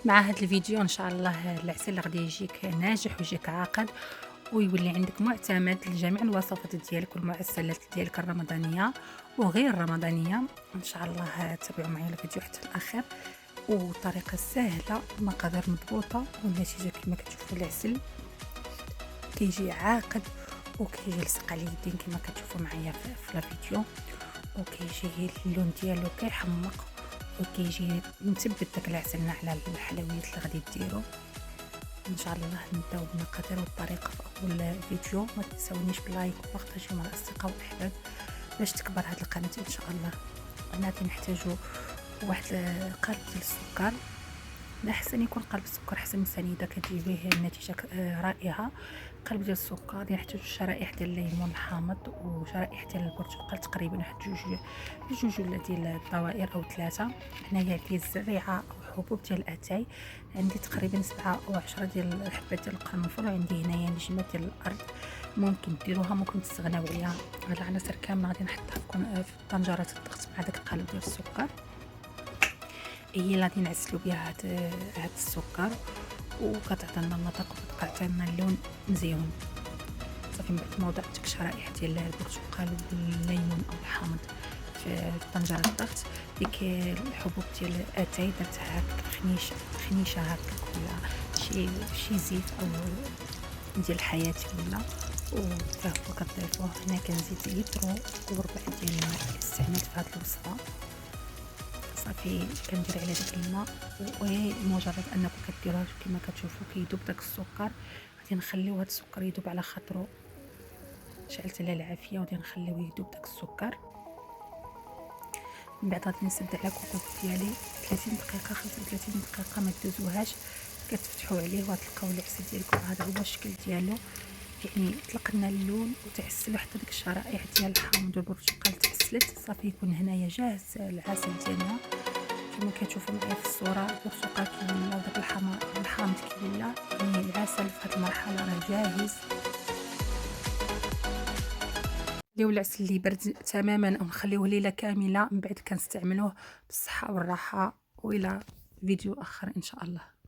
مع هذا الفيديو ان شاء الله العسل اللي غادي يجيك ناجح ويجيك عاقد ويولي عندك معتمد لجميع الوصفات ديالك والمعسلات ديالك الرمضانيه وغير رمضانيه. ان شاء الله تابعوا معايا الفيديو حتى الاخر، وطريقه سهله مقادير مضبوطه والنتيجه كما كتشوفوا. العسل كيجي عاقد وكيجي لصق على اليدين كما كتشوفوا معايا في الفيديو، وكيجي اللون ديالو كيحمق وكيجي مثبت داك العسل على الحلويات اللي غادي ديروا. ان شاء الله نبداو بالمقادير والطريقه في اول فيديو. ما تنساونيش باللايك وبارطاجيو مع الاصدقاء والاحباب باش تكبر هذه القناه ان شاء الله. هنا غادي نحتاجو واحد قالب ديال السكر، لا حسن يكون قالب السكر حسن من سنيده كتجيبيه النتيجه رائعه. قالب ديال السكر غادي نحتاجو شرائح ديال الليمون الحامض وشرائح ديال البرتقال، تقريبا واحد جوج ولا ديال الدوائر او 3. هنايا عندي الزريعه او حبوب ديال الاتاي، عندي تقريبا 7 أو 10 ديال الحبات ديال القرنفل، وعندي هنايا نجمه ديال الارض ممكن ديروها ممكن تستغناو عليها. هاد العناصر كامله غادي نحطها في طنجره الضغط مع داك القالب ديال السكر. هي اللي غادي نعسلو بها هاد السكر وكتعطينا المذاق وكتعطينا اللون مزيون. صافي من بعد ما وضعت ديك الشرائح ديال البرتقال والليمون او الحامض في طنجره الضغط، ديك الحبوب ديال الاتاي درتها هكا خنيشه هكا ولا شي زيت او ديال الحياتي ولا، وكتاخذوا كتضيفوه. هنا كنزيد لتر وربع ديال الماء استعملت في هذه الوصفه. صافي كندير على داك الماء ومجرد انكم كديروه كما كتشوفوا كيذوب داك السكر. غادي نخليو هذا السكر يذوب على خاطرو، شعلت على العافيه وغادي نخليوه يذوب داك السكر. من بعد غادي نسد على كوكوط ديالي 30 دقيقه 35 دقيقه ما تدوزوهاش، كتفتحوا عليه وغتلقاو العسل ديالكم هذا هو الشكل ديالو. يعني طلق لنا اللون وتعسل حتى ديك الشرائح ديال الحامض والبرتقال تعسلت. صافي يكون هنايا جاهز العسل ديالنا كما كتشوفوا معايا في الصوره. البرتقال كيولى وداك الحامض كيولى، يعني العسل في هذه المرحله راه جاهز. نخليو العسل اللي برد تماما او نخليوه ليله كامله، من بعد كنستعملوه بالصحه والراحه، والى فيديو اخر ان شاء الله.